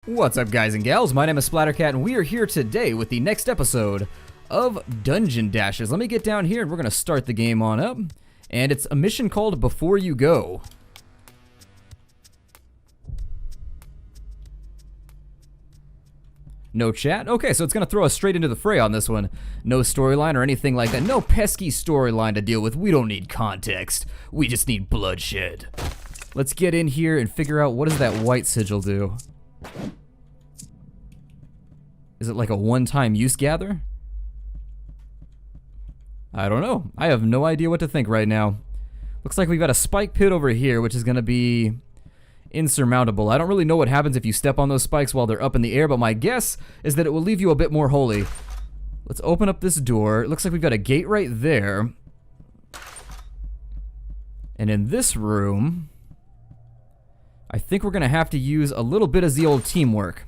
What's up, guys and gals? My name is Splattercat, and we are here today with the next episode of Dungeon Dashers. Let me get down here, and we're going to start the game on up. And it's a mission called Before You Go. No chat? Okay, so it's going to throw us straight into the fray on this one. No storyline or anything like that. No pesky storyline to deal with. We don't need context. We just need bloodshed. Let's get in here and figure out, what does that white sigil do? Is it like a one-time use gather? I don't know. I have no idea what to think right now. Looks like we've got a spike pit over here, which is going to be insurmountable. I don't really know what happens if you step on those spikes while they're up in the air, but my guess is that it will leave you a bit more holy. Let's open up this door. It looks like we've got a gate right there. And in this room, I think we're going to have to use a little bit of the old teamwork.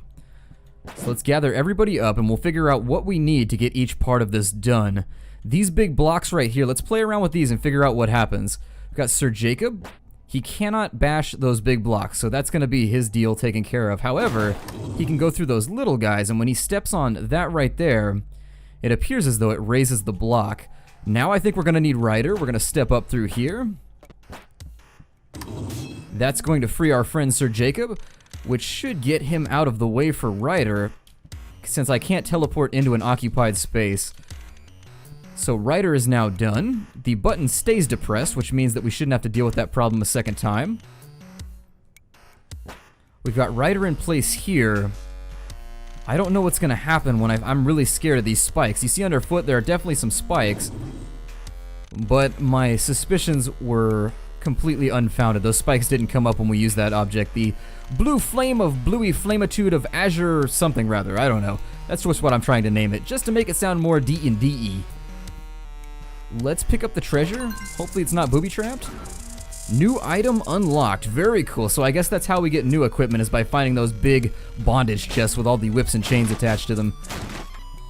So let's gather everybody up and we'll figure out what we need to get each part of this done. These big blocks right here, let's play around with these and figure out what happens. We've got Sir Jacob. He cannot bash those big blocks, so that's going to be his deal taken care of. However, he can go through those little guys, and when he steps on that right there, it appears as though it raises the block. Now I think we're going to need Ryder. We're going to step up through here. That's going to free our friend Sir Jacob, which should get him out of the way for Ryder, since I can't teleport into an occupied space. So Ryder is now done. The button stays depressed, which means that we shouldn't have to deal with that problem a second time. We've got Ryder in place here. I don't know what's going to happen when I'm really scared of these spikes. You see underfoot, there are definitely some spikes, but my suspicions were completely unfounded. Those spikes didn't come up when we used that object. The blue flame of bluey flamitude of azure something rather. I don't know. That's just what I'm trying to name it, just to make it sound more D&D-y. Let's pick up the treasure. Hopefully it's not booby-trapped. New item unlocked. Very cool. So I guess that's how we get new equipment, is by finding those big bondage chests with all the whips and chains attached to them.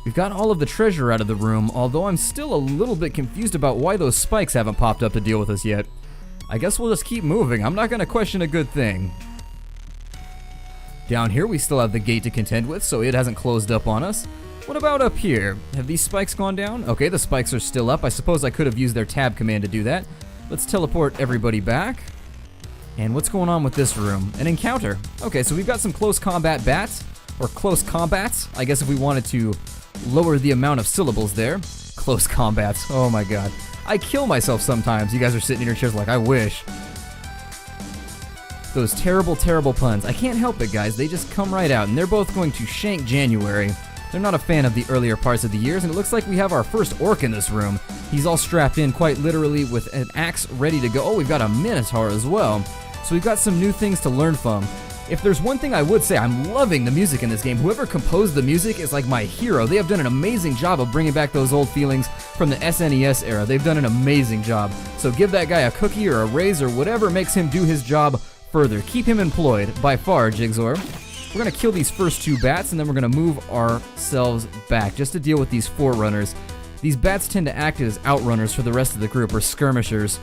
We've got all of the treasure out of the room, although I'm still a little bit confused about why those spikes haven't popped up to deal with us yet. I guess we'll just keep moving. I'm not going to question a good thing. Down here we still have the gate to contend with, so it hasn't closed up on us. What about up here? Have these spikes gone down? Okay, the spikes are still up. I suppose I could have used their tab command to do that. Let's teleport everybody back. And what's going on with this room? An encounter. Okay, so we've got some close combat bats, or close combats, I guess, if we wanted to lower the amount of syllables there. Close combats. Oh my god. I kill myself sometimes. You guys are sitting in your chairs like, I wish. Those terrible, terrible puns. I can't help it, guys. They just come right out, and they're both going to shank January. They're not a fan of the earlier parts of the years, and it looks like we have our first orc in this room. He's all strapped in quite literally with an axe ready to go. Oh, we've got a minotaur as well. So we've got some new things to learn from. If there's one thing I would say, I'm loving the music in this game. Whoever composed the music is like my hero. They have done an amazing job of bringing back those old feelings from the SNES era. They've done an amazing job. So give that guy a cookie or a raise or whatever makes him do his job further. Keep him employed, by far, Jigxor. We're going to kill these first two bats, and then we're going to move ourselves back just to deal with these forerunners. These bats tend to act as outrunners for the rest of the group, or skirmishers.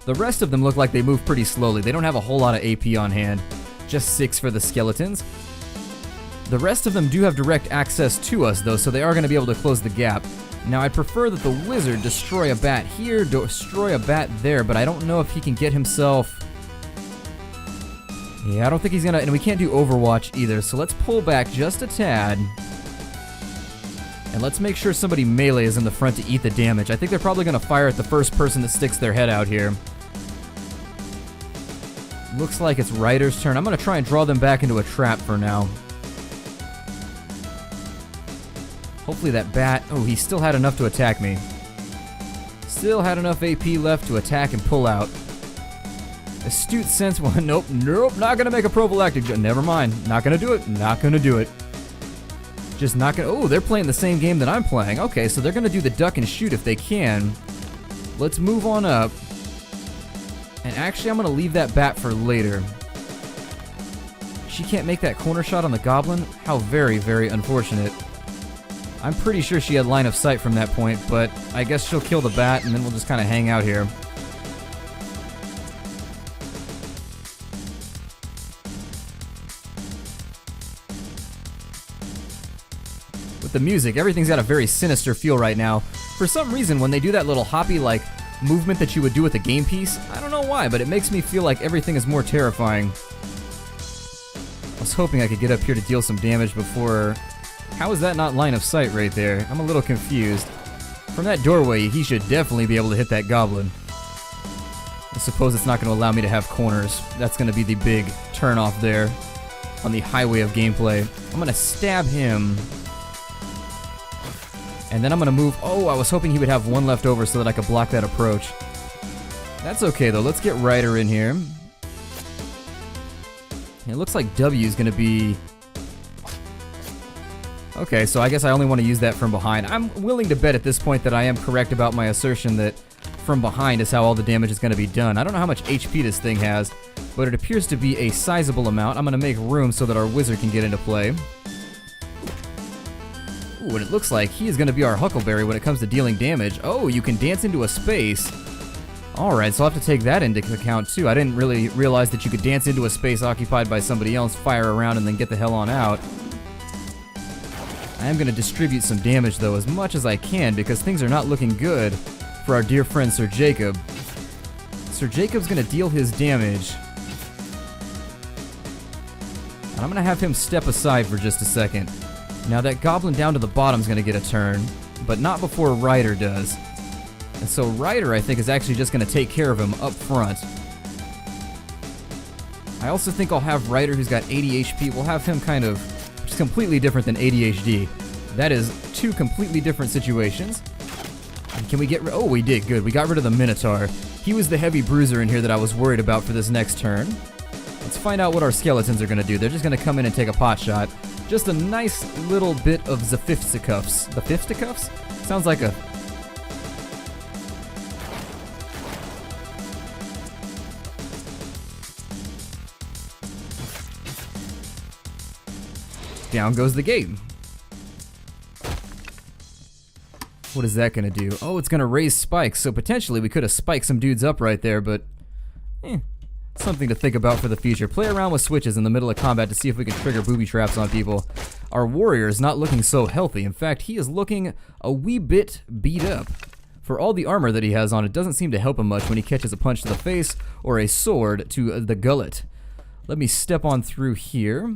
The rest of them look like they move pretty slowly. They don't have a whole lot of AP on hand. Just 6 for the skeletons. The rest of them do have direct access to us, though, so they are going to be able to close the gap. Now, I prefer that the wizard destroy a bat here, destroy a bat there, but I don't know if he can get himself... Yeah, I don't think he's gonna, and we can't do Overwatch either, so let's pull back just a tad. And let's make sure somebody melee is in the front to eat the damage. I think they're probably gonna fire at the first person that sticks their head out here. Looks like it's Ryder's turn. I'm gonna try and draw them back into a trap for now. Hopefully that bat, oh, he still had enough to attack me. Still had enough AP left to attack and pull out. Astute sense, well, nope, not gonna make a prophylactic, never mind, not gonna do it. Just not gonna, oh, they're playing the same game that I'm playing. Okay, so they're gonna do the duck and shoot if they can. Let's move on up. And actually, I'm gonna leave that bat for later. She can't make that corner shot on the goblin? How very, very unfortunate. I'm pretty sure she had line of sight from that point, but I guess she'll kill the bat and then we'll just kind of hang out here. with the music. Everything's got a very sinister feel right now. For some reason, when they do that little hoppy, like, movement that you would do with a game piece, I don't know why, but it makes me feel like everything is more terrifying. I was hoping I could get up here to deal some damage before... How is that not line of sight right there? I'm a little confused. From that doorway, he should definitely be able to hit that goblin. I suppose it's not going to allow me to have corners. That's going to be the big turn-off there on the highway of gameplay. I'm going to stab him. And then I'm going to move... Oh, I was hoping he would have one left over so that I could block that approach. That's okay, though. Let's get Ryder in here. It looks like W is going to be... Okay, so I guess I only want to use that from behind. I'm willing to bet at this point that I am correct about my assertion that from behind is how all the damage is going to be done. I don't know how much HP this thing has, but it appears to be a sizable amount. I'm going to make room so that our wizard can get into play. Ooh, and it looks like he is going to be our Huckleberry when it comes to dealing damage. Oh, you can dance into a space. Alright, so I'll have to take that into account too. I didn't really realize that you could dance into a space occupied by somebody else, fire around, and then get the hell on out. I am going to distribute some damage, though, as much as I can, because things are not looking good for our dear friend Sir Jacob. Sir Jacob's going to deal his damage. And I'm going to have him step aside for just a second. Now, that goblin down to the bottom is going to get a turn, but not before Ryder does. And so Ryder, I think, is actually just going to take care of him up front. I also think I'll have Ryder, who's got 80 HP. We'll have him kind of... It's completely different than ADHD. That is two completely different situations. And can we get rid... Oh, we did. Good. We got rid of the Minotaur. He was the heavy bruiser in here that I was worried about for this next turn. Let's find out what our skeletons are going to do. They're just going to come in and take a pot shot. Just a nice little bit of the fisticuffs. The fisticuffs? Sounds like a... Down goes the gate. What is that going to do? Oh, it's going to raise spikes, so potentially we could have spiked some dudes up right there, but... something to think about for the future. Play around with switches in the middle of combat to see if we can trigger booby traps on people. Our warrior is not looking so healthy. In fact, he is looking a wee bit beat up. For all the armor that he has on, it doesn't seem to help him much when he catches a punch to the face or a sword to the gullet. Let me step on through here.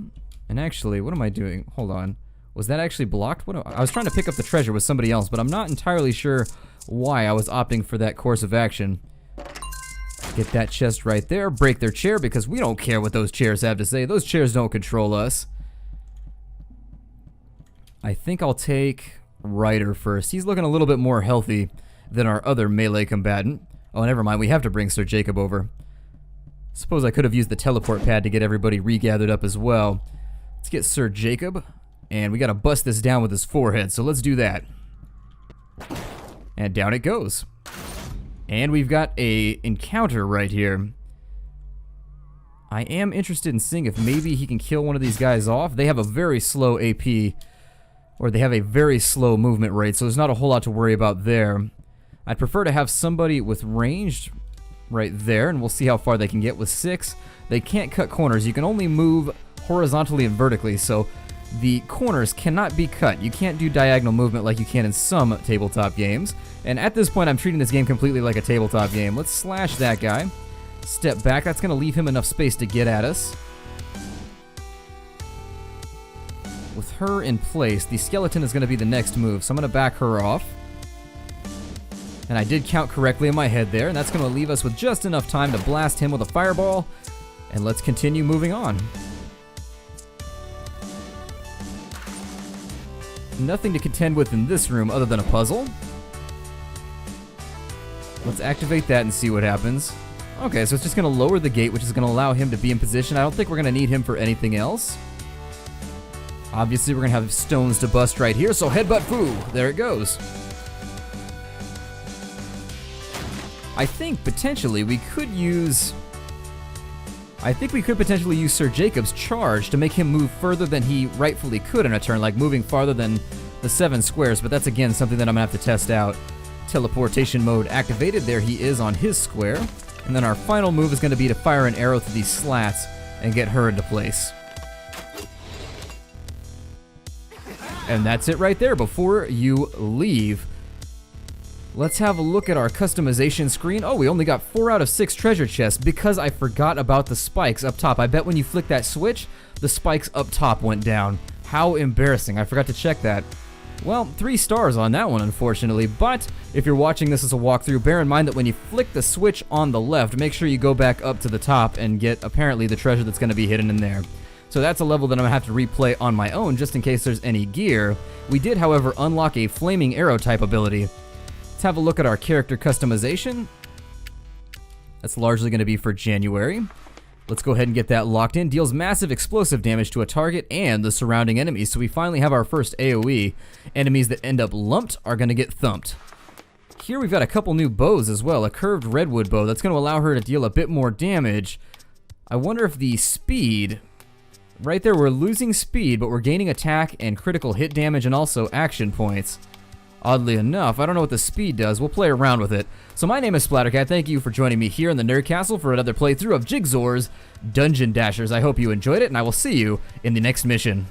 And actually, what am I doing? Hold on. Was that actually blocked? I was trying to pick up the treasure with somebody else, but I'm not entirely sure why I was opting for that course of action. Get that chest right there. Break their chair, because we don't care what those chairs have to say. Those chairs don't control us. I think I'll take Ryder first. He's looking a little bit more healthy than our other melee combatant. Oh, never mind. We have to bring Sir Jacob over. Suppose I could have used the teleport pad to get everybody regathered up as well. Let's get Sir Jacob, and we gotta bust this down with his forehead, so let's do that. And down it goes. And we've got a encounter right here. I am interested in seeing if maybe he can kill one of these guys off. They have a very slow AP, or they have a very slow movement rate, so there's not a whole lot to worry about there. I'd prefer to have somebody with ranged right there, and we'll see how far they can get with 6. They can't cut corners. You can only move horizontally and vertically, so the corners cannot be cut. You can't do diagonal movement like you can in some tabletop games. And at this point, I'm treating this game completely like a tabletop game. Let's slash that guy. Step back. That's going to leave him enough space to get at us. With her in place, the skeleton is going to be the next move, so I'm going to back her off. And I did count correctly in my head there, and that's going to leave us with just enough time to blast him with a fireball. And let's continue moving on. Nothing to contend with in this room other than a puzzle. Let's activate that and see what happens. Okay, so it's just going to lower the gate, which is going to allow him to be in position. I don't think we're going to need him for anything else. Obviously, we're going to have stones to bust right here, so headbutt foo. There it goes. I think potentially we could use... potentially use Sir Jacob's charge to make him move further than he rightfully could in a turn, like moving farther than the 7 squares, but that's again something that I'm going to have to test out. Teleportation mode activated. There he is on his square. And then our final move is going to be to fire an arrow through these slats and get her into place. And that's it right there before you leave. Let's have a look at our customization screen. Oh, we only got 4 out of 6 treasure chests because I forgot about the spikes up top. I bet when you flick that switch, the spikes up top went down. How embarrassing. I forgot to check that. Well, 3 stars on that one, unfortunately, but if you're watching this as a walkthrough, bear in mind that when you flick the switch on the left, make sure you go back up to the top and get, apparently, the treasure that's going to be hidden in there. So that's a level that I'm going to have to replay on my own, just in case there's any gear. We did, however, unlock a flaming arrow type ability. Let's have a look at our character customization. That's largely going to be for January. Let's go ahead and get that locked in. Deals massive explosive damage to a target and the surrounding enemies. So we finally have our first AoE. Enemies that end up lumped are going to get thumped. Here we've got a couple new bows as well. A curved redwood bow that's going to allow her to deal a bit more damage. I wonder if the speed... Right there, we're losing speed, but we're gaining attack and critical hit damage and also action points. Oddly enough, I don't know what the speed does. We'll play around with it. So my name is Splattercat. Thank you for joining me here in the Nerd Castle for another playthrough of Jigxor's Dungeon Dashers. I hope you enjoyed it, and I will see you in the next mission.